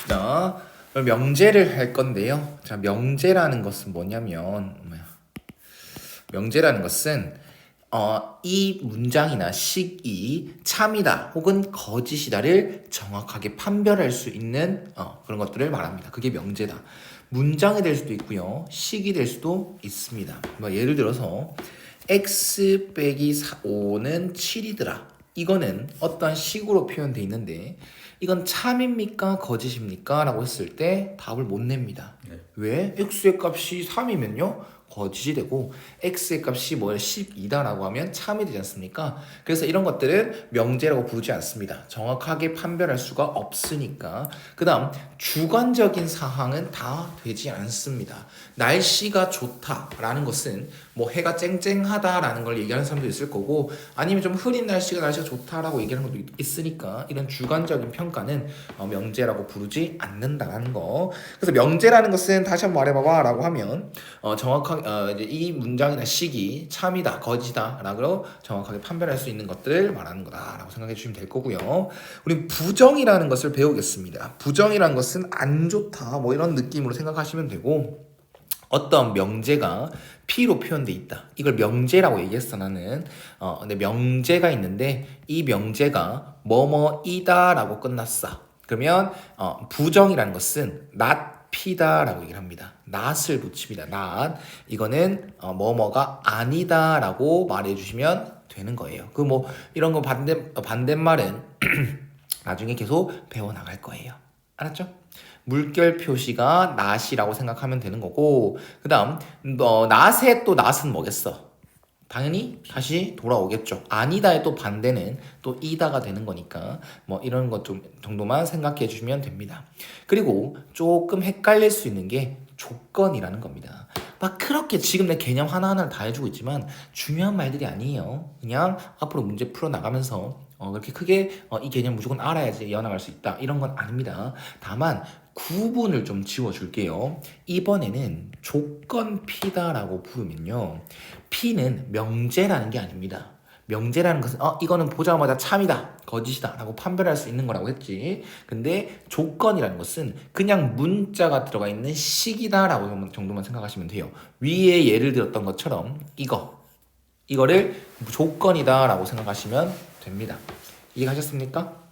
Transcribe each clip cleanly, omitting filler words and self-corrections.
봅시다. 명제를 할 건데요. 자, 명제라는 것은 뭐냐면, 명제라는 것은 이 문장이나 식이 참이다 혹은 거짓이다를 정확하게 판별할 수 있는 그런 것들을 말합니다. 그게 명제다. 문장이 될 수도 있고요. 식이 될 수도 있습니다. 예를 들어서 x 빼기 5는 7이더라. 이거는 어떠한 식으로 표현되어 있는데 이건 참입니까? 거짓입니까? 라고 했을 때 답을 못 냅니다. 네. 왜? x의 값이 3이면요? 거짓이 되고 x의 값이 12다라고 하면 참이 되지 않습니까? 그래서 이런 것들은 명제라고 부르지 않습니다. 정확하게 판별할 수가 없으니까. 그 다음 주관적인 사항은 다 되지 않습니다. 날씨가 좋다라는 것은 뭐 해가 쨍쨍하다라는 걸 얘기하는 사람도 있을 거고 아니면 좀 흐린 날씨가 좋다라고 얘기하는 것도 있으니까 이런 주관적인 평가는 명제라고 부르지 않는다라는 거. 그래서 명제라는 것은 다시 한번 말해봐봐 라고 하면 정확하게 이제 이 문장이나 식이 참이다 거짓이다 라고 정확하게 판별할 수 있는 것들을 말하는 거다라고 생각해 주시면 될 거고요. 우리 부정이라는 것을 배우겠습니다. 부정이라는 것은 안 좋다 뭐 이런 느낌으로 생각하시면 되고 어떤 명제가 P로 표현돼 있다. 이걸 명제라고 얘기했어 나는. 근데 명제가 있는데 이 명제가 뭐뭐이다라고 끝났어. 그러면 부정이라는 것은 not P다라고 얘기를 합니다. not을 붙입니다. not. 이거는 뭐뭐가 아니다라고 말해주시면 되는 거예요. 그 뭐 이런 거 반대말은 나중에 계속 배워 나갈 거예요. 알았죠? 물결 표시가 not이라고 생각하면 되는 거고 그 다음 not의 또 not은 뭐겠어? 당연히 다시 돌아오겠죠. 아니다의 또 반대는 또 이다가 되는 거니까 뭐 이런 것 좀 정도만 생각해 주시면 됩니다. 그리고 조금 헷갈릴 수 있는 게 조건이라는 겁니다. 막 그렇게 지금 내 개념 하나하나를 다 해주고 있지만 중요한 말들이 아니에요. 그냥 앞으로 문제 풀어나가면서 그렇게 크게 이 개념 무조건 알아야지 이어나갈 수 있다 이런 건 아닙니다. 다만 구분을 좀 지워줄게요. 이번에는 조건 P다라고 부르면요. P는 명제라는 게 아닙니다. 명제라는 것은 이거는 보자마자 참이다 거짓이다 라고 판별할 수 있는 거라고 했지. 근데 조건이라는 것은 그냥 문자가 들어가 있는 식이다 라고 정도만 생각하시면 돼요. 위에 예를 들었던 것처럼 이거를 조건이다 라고 생각하시면 됩니다. 이해가셨습니까?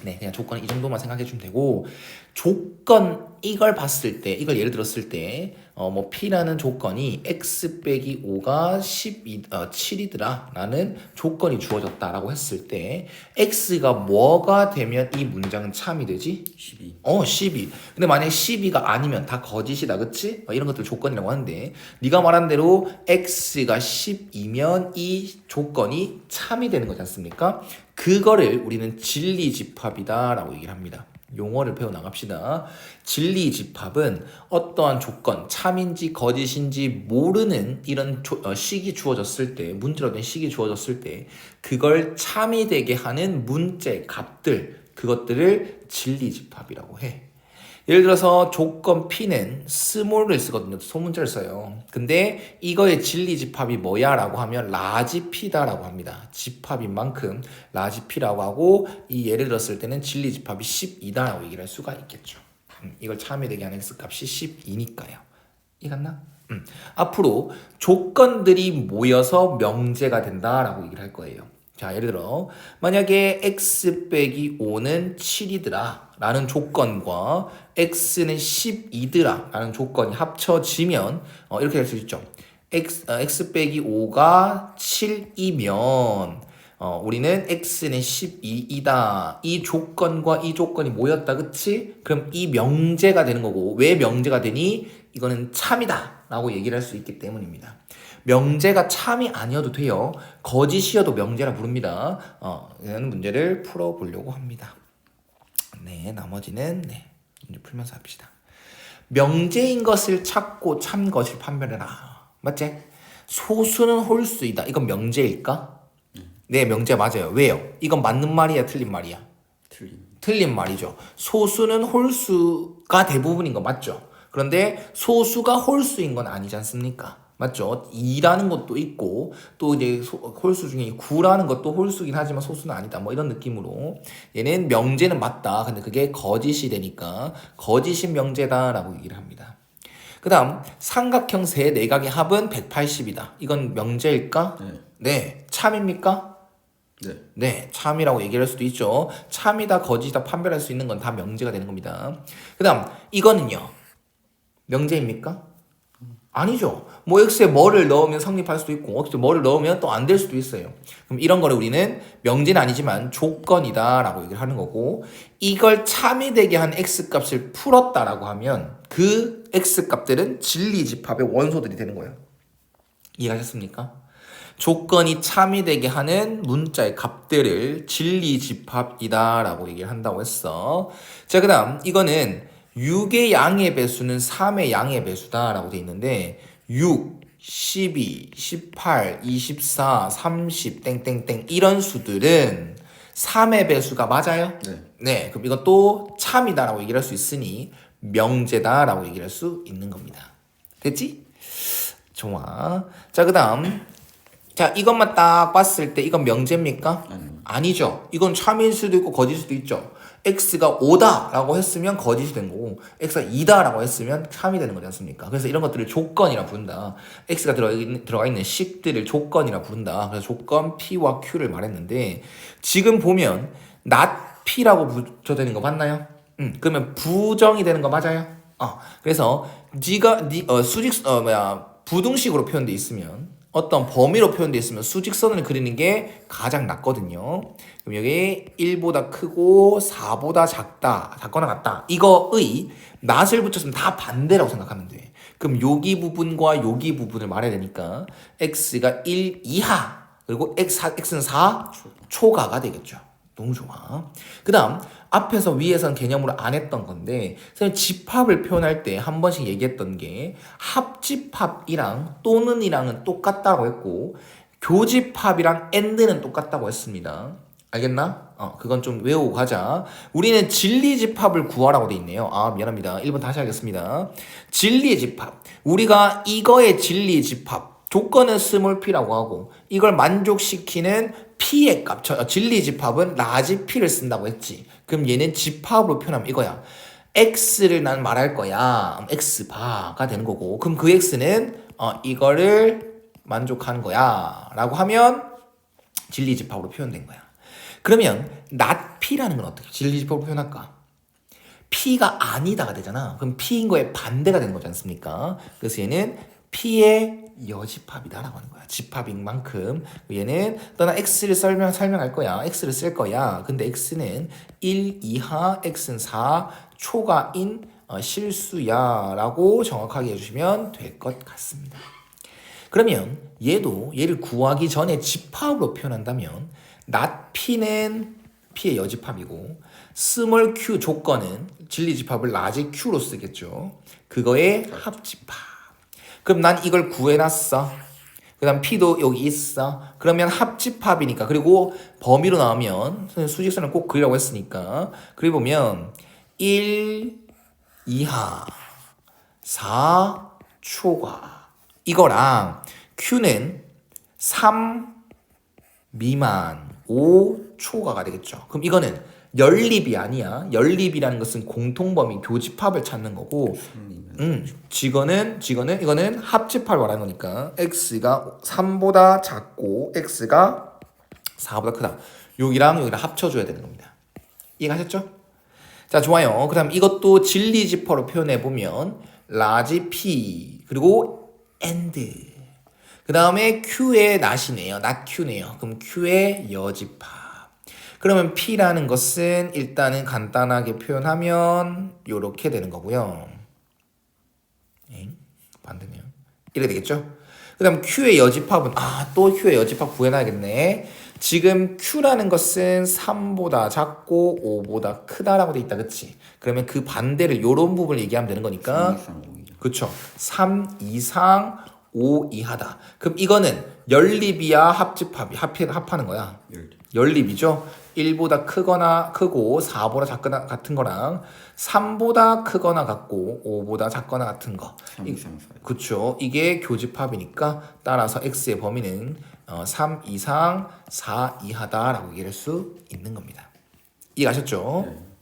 네, 그냥 조건 이 정도만 생각해 주면 되고 조건 이걸 봤을 때 이걸 예를 들었을 때 뭐 P라는 조건이 x 빼기 5가 7이더라 라는 조건이 주어졌다라고 했을 때 x가 뭐가 되면 이 문장은 참이 되지? 12. 12. 근데 만약에 12가 아니면 다 거짓이다 그치? 이런 것들 조건이라고 하는데 네가 말한 대로 x가 10이면 이 조건이 참이 되는 거지 않습니까? 그거를 우리는 진리집합이다 라고 얘기를 합니다. 용어를 배워나갑시다. 진리집합은 어떠한 조건, 참인지 거짓인지 모르는 이런 식이 주어졌을 때, 문제로 된 식이 주어졌을 때 그걸 참이 되게 하는 문제, 값들, 그것들을 진리집합이라고 해. 예를 들어서 조건 P는 스몰을 쓰거든요. 소문자를 써요. 근데 이거의 진리집합이 뭐야? 라고 하면 라지 P다라고 합니다. 집합인 만큼 라지 P라고 하고 이 예를 들었을 때는 진리집합이 12다라고 얘기를 할 수가 있겠죠. 이걸 참이 되게 하는 X값이 12니까요. 이해갔나? 앞으로 조건들이 모여서 명제가 된다라고 얘기를 할 거예요. 자, 예를 들어 만약에 x 빼기 5는 7이더라 라는 조건과 x는 12더라 라는 조건이 합쳐지면 이렇게 될 수 있죠. x 빼기 5가 7이면 우리는 x는 12이다. 이 조건과 이 조건이 모였다. 그치? 그럼 이 명제가 되는 거고 왜 명제가 되니? 이거는 참이다 라고 얘기를 할 수 있기 때문입니다. 명제가 참이 아니어도 돼요. 거짓이어도 명제라 부릅니다. 이런 문제를 풀어보려고 합니다. 네, 나머지는 문제 풀면서 합시다. 명제인 것을 찾고 참 것을 판별해라. 맞지? 소수는 홀수이다. 이건 명제일까? 네, 명제 맞아요. 왜요? 이건 맞는 말이야, 틀린 말이야? 틀린 말이죠. 소수는 홀수가 대부분인 거 맞죠? 그런데 소수가 홀수인 건 아니지 않습니까? 맞죠? 2라는 것도 있고 또 이제 홀수 중에 9라는 것도 홀수긴 하지만 소수는 아니다. 뭐 이런 느낌으로 얘는 명제는 맞다. 근데 그게 거짓이 되니까 거짓인 명제다라고 얘기를 합니다. 그 다음 삼각형 세 내각의 합은 180이다. 이건 명제일까? 네. 네. 참입니까? 네. 네. 참이라고 얘기할 수도 있죠. 참이다 거짓이다 판별할 수 있는 건 다 명제가 되는 겁니다. 그 다음 이거는요. 명제입니까? 아니죠. 뭐 x에 뭐를 넣으면 성립할 수도 있고 x에 뭐를 넣으면 또 안 될 수도 있어요. 그럼 이런 거를 우리는 명제는 아니지만 조건이다라고 얘기를 하는 거고 이걸 참이 되게 한 x값을 풀었다라고 하면 그 x값들은 진리집합의 원소들이 되는 거예요. 이해하셨습니까? 조건이 참이 되게 하는 문자의 값들을 진리집합이다라고 얘기를 한다고 했어. 자, 그 다음 이거는 6의 양의 배수는 3의 양의 배수다라고 돼 있는데 6, 12, 18, 24, 30 땡땡땡 이런 수들은 3의 배수가 맞아요? 네. 네, 그럼 이건 또 참이다라고 얘기를 할 수 있으니 명제다라고 얘기를 할 수 있는 겁니다. 됐지? 좋아. 자, 그 다음 자, 이것만 딱 봤을 때 이건 명제입니까? 아니죠. 이건 참일 수도 있고 거짓일 수도 있죠. x가 5다라고 했으면 거짓이 된 거고 x가 2다라고 했으면 참이 되는 거지 않습니까? 그래서 이런 것들을 조건이라 부른다. x가 들어가 있는 식들을 조건이라 부른다. 그래서 조건 p와 q를 말했는데 지금 보면 not p라고 붙여되는 거 맞나요? 그러면 부정이 되는 거 맞아요? 그래서 부등식으로 표현돼 있으면 어떤 범위로 표현되어 있으면 수직선을 그리는 게 가장 낫거든요. 그럼 여기 1보다 크고 4보다 작거나 같다. 이거의 낫을 붙였으면 다 반대라고 생각하면 돼. 그럼 여기 부분과 여기 부분을 말해야 되니까 x가 1 이하 그리고 x는 4 초가가 되겠죠. 너무 좋아. 그 다음 앞에서 위에서는 개념으로 안 했던 건데 선생님 집합을 표현할 때 한 번씩 얘기했던 게 합집합이랑 또는이랑은 똑같다고 했고 교집합이랑 and는 똑같다고 했습니다. 알겠나? 그건 좀 외우고 가자. 우리는 진리집합을 구하라고 돼 있네요. 미안합니다. 1번 다시 하겠습니다. 진리집합. 우리가 이거의 진리집합 조건은 스몰 p라고 하고 이걸 만족시키는 p의 값, 진리집합은 라지 p를 쓴다고 했지. 그럼 얘는 집합으로 표현하면 이거야. x를 난 말할 거야. x바가 되는 거고. 그럼 그 x는 이거를 만족하는 거야. 라고 하면 진리집합으로 표현된 거야. 그러면 not p라는 건 어떻게 진리집합으로 표현할까? p가 아니다가 되잖아. 그럼 p인 거에 반대가 되는 거지 않습니까? 그래서 얘는 p의 여집합이다라고 하는 거야. 집합인 만큼 얘는 너나 x를 설명할 거야. x를 쓸 거야. 근데 x는 1 이하, x는 4 초가인 실수야 라고 정확하게 해주시면 될 것 같습니다. 그러면 얘를 구하기 전에 집합으로 표현한다면 not p는 p의 여집합이고 스몰 q 조건은 진리집합을 라지 q로 쓰겠죠. 그거의 합집합. 그럼 난 이걸 구해놨어. 그 다음 p도 여기 있어. 그러면 합집합이니까. 그리고 범위로 나오면 수직선을 꼭 그리라고 했으니까 그려보면 1 이하 4 초과 이거랑 q는 3 미만 5 초과가 되겠죠. 그럼 이거는 연립이 아니야. 연립이라는 것은 공통범위 교집합을 찾는 거고 이거는 합집합을 말하는 거니까 x가 3보다 작고 x가 4보다 크다. 여기랑 합쳐줘야 되는 겁니다. 이해가셨죠? 자, 좋아요. 그 다음 이것도 진리집합으로 표현해보면 라지 p 그리고 and 그 다음에 q의 not이네요. not q네요. 그럼 q의 여집합. 그러면 p라는 것은 일단은 간단하게 표현하면 요렇게 되는 거고요. 반대네요. 이렇게 되겠죠? 그 다음 q의 여집합은 또 q의 여집합 구해놔야겠네. 지금 q라는 것은 3보다 작고 5보다 크다라고 돼 있다. 그치? 그러면 그 반대를 요런 부분을 얘기하면 되는 거니까 그쵸? 3 이상 5 이하다. 그럼 이거는 연립이야 합집합이 합하는 거야? 연립이죠? 1보다 크고 4보다 작거나 같은 거랑 3보다 크거나 같고 5보다 작거나 같은 거. 3 이상 4. 그쵸. 이게 교집합이니까 따라서 x의 범위는 3 이상 4 이하다라고 얘기할 수 있는 겁니다. 이해가셨죠? 네.